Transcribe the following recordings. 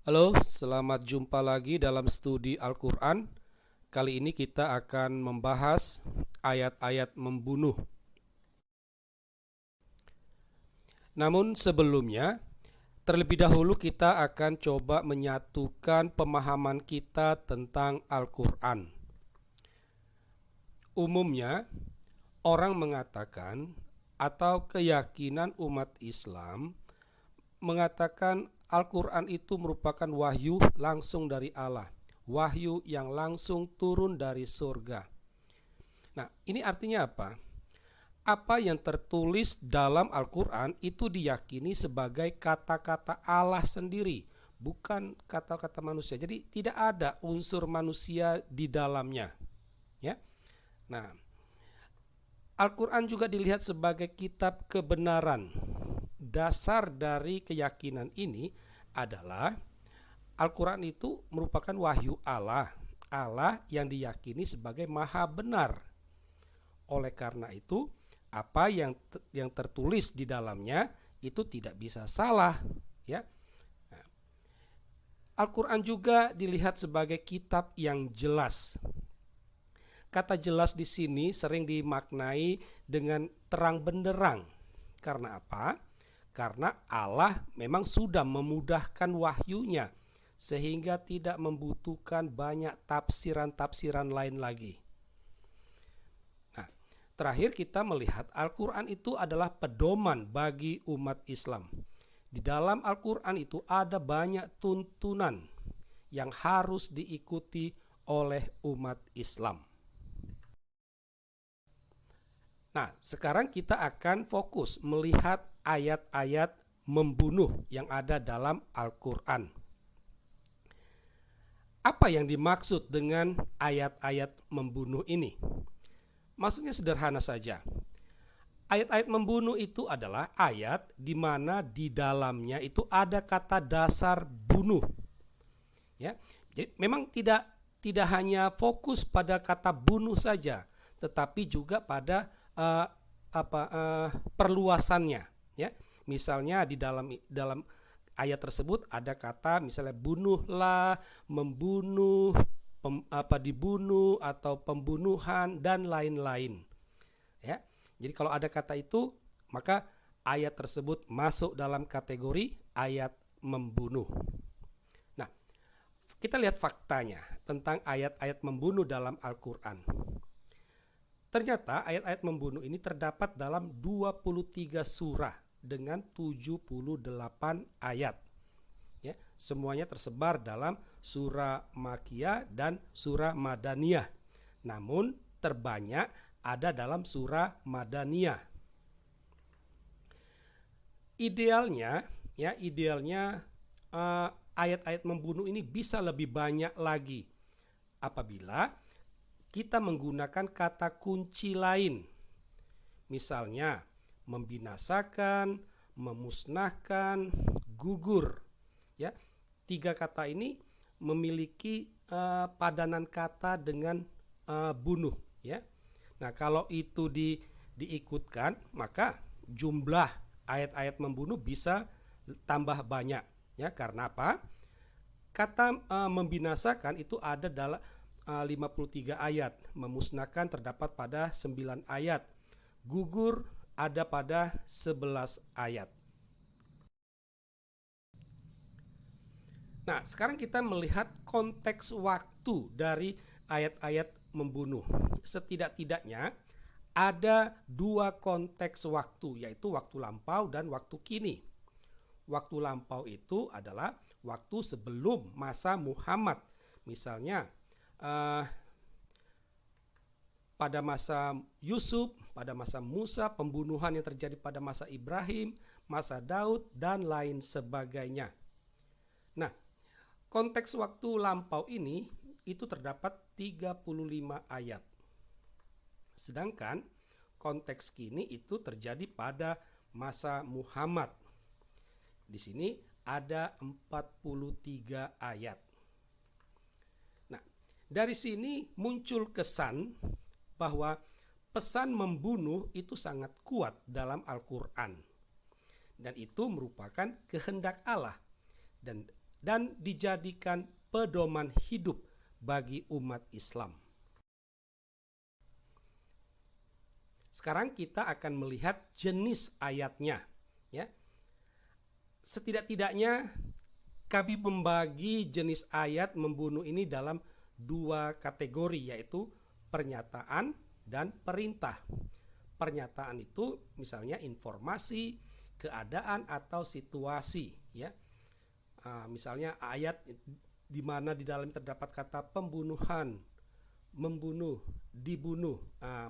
Halo, selamat jumpa lagi dalam studi Al-Quran. Kali ini kita akan membahas ayat-ayat membunuh. Namun sebelumnya, terlebih dahulu kita akan coba menyatukan pemahaman kita tentang Al-Quran. Umumnya, orang mengatakan atau keyakinan umat Islam mengatakan Al-Quran itu merupakan wahyu langsung dari Allah, wahyu yang langsung turun dari surga. Nah, ini artinya apa? Apa yang tertulis dalam Al-Quran itu diyakini sebagai kata-kata Allah sendiri, bukan kata-kata manusia. Jadi tidak ada unsur manusia di dalamnya, ya. Nah, Al-Quran juga dilihat sebagai kitab kebenaran. Dasar dari keyakinan ini adalah Al-Quran itu merupakan wahyu Allah, Allah yang diyakini sebagai maha benar. Oleh karena itu, apa yang tertulis di dalamnya itu tidak bisa salah, ya. Nah, Al-Quran juga dilihat sebagai kitab yang jelas. Kata jelas di sini sering dimaknai dengan terang benderang. Karena apa? Karena Allah memang sudah memudahkan wahyunya sehingga tidak membutuhkan banyak tafsiran-tafsiran lain lagi. Nah, terakhir kita melihat Al-Quran itu adalah pedoman bagi umat Islam. Di dalam Al-Quran itu ada banyak tuntunan yang harus diikuti oleh umat Islam. Nah, sekarang kita akan fokus melihat ayat-ayat membunuh yang ada dalam Al-Quran. Apa yang dimaksud dengan ayat-ayat membunuh ini? Maksudnya sederhana saja. Ayat-ayat membunuh itu adalah ayat di mana di dalamnya itu ada kata dasar bunuh. Ya, jadi memang tidak hanya fokus pada kata bunuh saja, tetapi juga pada perluasannya, ya. Misalnya di dalam ayat tersebut ada kata misalnya bunuhlah, membunuh, dibunuh atau pembunuhan dan lain-lain, ya. Jadi kalau ada kata itu, maka ayat tersebut masuk dalam kategori ayat membunuh. Nah, kita lihat faktanya tentang ayat-ayat membunuh dalam Al-Quran. Ternyata ayat-ayat membunuh ini terdapat dalam 23 surah dengan 78 ayat. Ya, semuanya tersebar dalam surah Makkiyah dan surah Madaniyah. Namun terbanyak ada dalam surah Madaniyah. Idealnya ayat-ayat membunuh ini bisa lebih banyak lagi apabila kita menggunakan kata kunci lain. Misalnya, membinasakan, memusnahkan, gugur. Ya, 3 kata ini memiliki padanan kata dengan bunuh. Ya, nah kalau itu diikutkan, maka jumlah ayat-ayat membunuh bisa tambah banyak. Ya, karena apa? Kata membinasakan itu ada dalam 53 ayat, memusnahkan terdapat pada 9 ayat, gugur ada pada 11 ayat. Nah, sekarang kita melihat konteks waktu dari ayat-ayat membunuh. Setidak-tidaknya ada 2 konteks waktu, yaitu waktu lampau dan waktu kini. Waktu lampau itu adalah waktu sebelum masa Muhammad. Misalnya pada masa Yusuf, pada masa Musa, pembunuhan yang terjadi pada masa Ibrahim, masa Daud, dan lain sebagainya. Nah, konteks waktu lampau ini itu terdapat 35 ayat. Sedangkan konteks kini itu terjadi pada masa Muhammad. Di sini ada 43 ayat. Dari sini muncul kesan bahwa pesan membunuh itu sangat kuat dalam Al-Quran. Dan itu merupakan kehendak Allah. Dan dan dijadikan pedoman hidup bagi umat Islam. Sekarang kita akan melihat jenis ayatnya, ya. Setidak-tidaknya kami membagi jenis ayat membunuh ini dalam dua kategori, yaitu pernyataan dan perintah. Pernyataan itu misalnya informasi, keadaan atau situasi, ya. Misalnya ayat di mana di dalam terdapat kata pembunuhan, membunuh, dibunuh,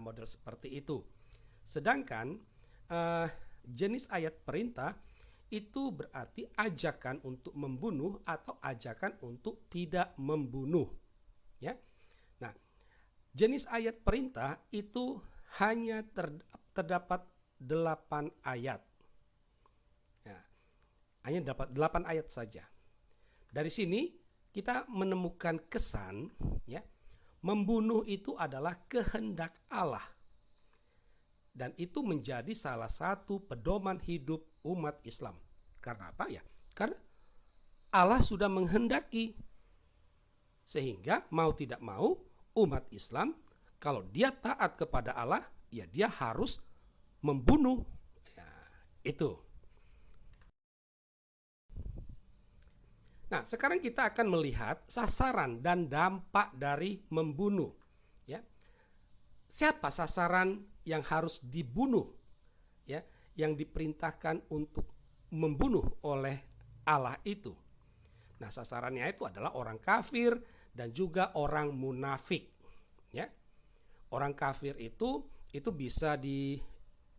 model seperti itu. Sedangkan jenis ayat perintah itu berarti ajakan untuk membunuh atau ajakan untuk tidak membunuh, ya. Nah, jenis ayat perintah itu hanya terdapat 8 ayat. Ya, hanya dapat 8 ayat saja. Dari sini kita menemukan kesan, ya, membunuh itu adalah kehendak Allah. Dan itu menjadi salah satu pedoman hidup umat Islam. Karena apa ya? Karena Allah sudah menghendaki. Sehingga mau tidak mau umat Islam kalau dia taat kepada Allah, ya dia harus membunuh. Ya, itu. Nah, sekarang kita akan melihat sasaran dan dampak dari membunuh. Ya. Siapa sasaran yang harus dibunuh, ya, yang diperintahkan untuk membunuh oleh Allah itu? Nah, sasarannya itu adalah orang kafir dan juga orang munafik, ya. Orang kafir itu bisa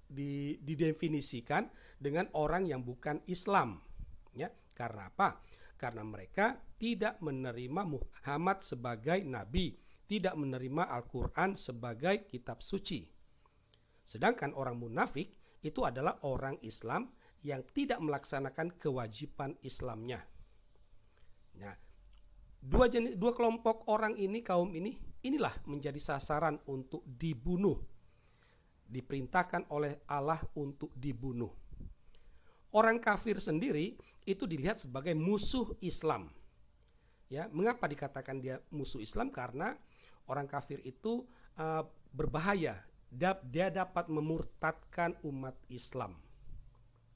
didefinisikan dengan orang yang bukan Islam, ya. Karena apa? Karena mereka tidak menerima Muhammad sebagai nabi, tidak menerima Al-Quran sebagai kitab suci. Sedangkan orang munafik itu adalah orang Islam yang tidak melaksanakan kewajiban Islamnya. Nah, dua kelompok orang ini, kaum ini, inilah menjadi sasaran untuk dibunuh. Diperintahkan oleh Allah untuk dibunuh. Orang kafir sendiri itu dilihat sebagai musuh Islam. Ya, mengapa dikatakan dia musuh Islam? Karena orang kafir itu berbahaya. Dia dapat memurtadkan umat Islam.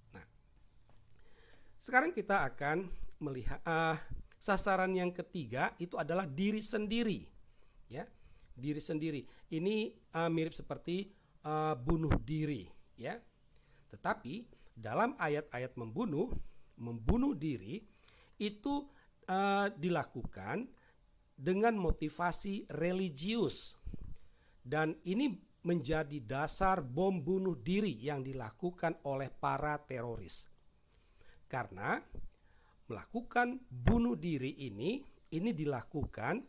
Nah, sekarang kita akan melihat sasaran yang ketiga itu adalah diri sendiri, ya, diri sendiri. Ini mirip seperti bunuh diri, ya. Tetapi dalam ayat-ayat membunuh diri itu dilakukan dengan motivasi religius, dan ini menjadi dasar bom bunuh diri yang dilakukan oleh para teroris. Karena melakukan bunuh diri ini dilakukan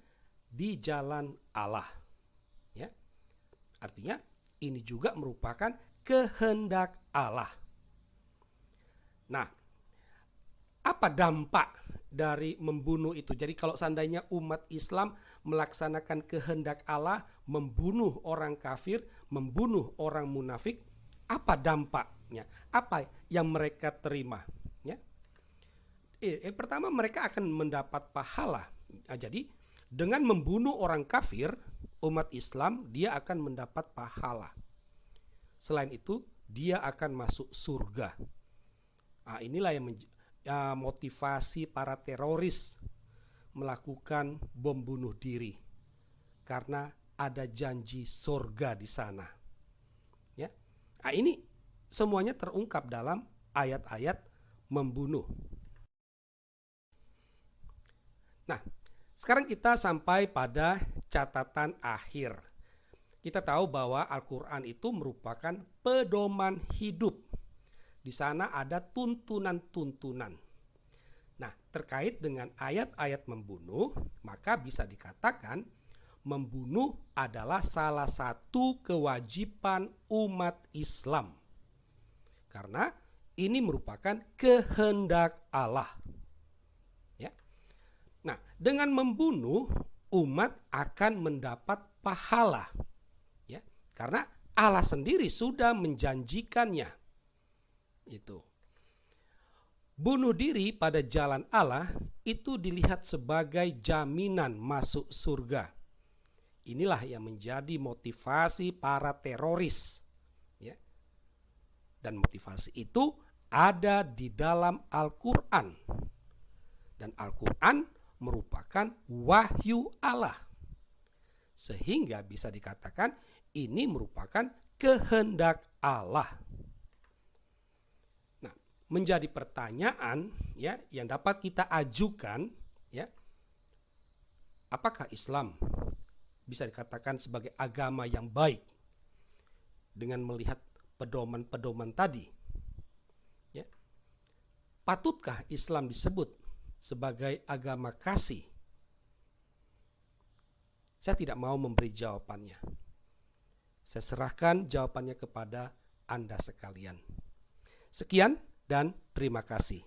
di jalan Allah, ya. Artinya ini juga merupakan kehendak Allah. Nah, apa dampak dari membunuh itu? Jadi kalau seandainya umat Islam melaksanakan kehendak Allah, membunuh orang kafir, membunuh orang munafik, apa dampaknya? Apa yang mereka terima? Ya. Yang pertama, mereka akan mendapat pahala. Jadi dengan membunuh orang kafir, umat Islam dia akan mendapat pahala. Selain itu, dia akan masuk surga. Inilah yang motivasi para teroris melakukan bom bunuh diri, karena ada janji surga di sana, ya. Ini semuanya terungkap dalam ayat-ayat membunuh. Nah, sekarang kita sampai pada catatan akhir. Kita tahu bahwa Al-Quran itu merupakan pedoman hidup. Di sana ada tuntunan-tuntunan. Nah, terkait dengan ayat-ayat membunuh, maka bisa dikatakan membunuh adalah salah satu kewajiban umat Islam. Karena ini merupakan kehendak Allah. Ya. Nah, dengan membunuh, umat akan mendapat pahala. Ya, karena Allah sendiri sudah menjanjikannya. Itu. Bunuh diri pada jalan Allah itu dilihat sebagai jaminan masuk surga. Inilah yang menjadi motivasi para teroris. Ya. Dan motivasi itu ada di dalam Al-Quran. Dan Al-Quran merupakan wahyu Allah. Sehingga bisa dikatakan ini merupakan kehendak Allah. Nah, menjadi pertanyaan ya yang dapat kita ajukan ya, apakah Islam bisa dikatakan sebagai agama yang baik dengan melihat pedoman-pedoman tadi? Ya. Patutkah Islam disebut sebagai agama kasih? Saya tidak mau memberi jawabannya. Saya serahkan jawabannya kepada Anda sekalian. Sekian dan terima kasih.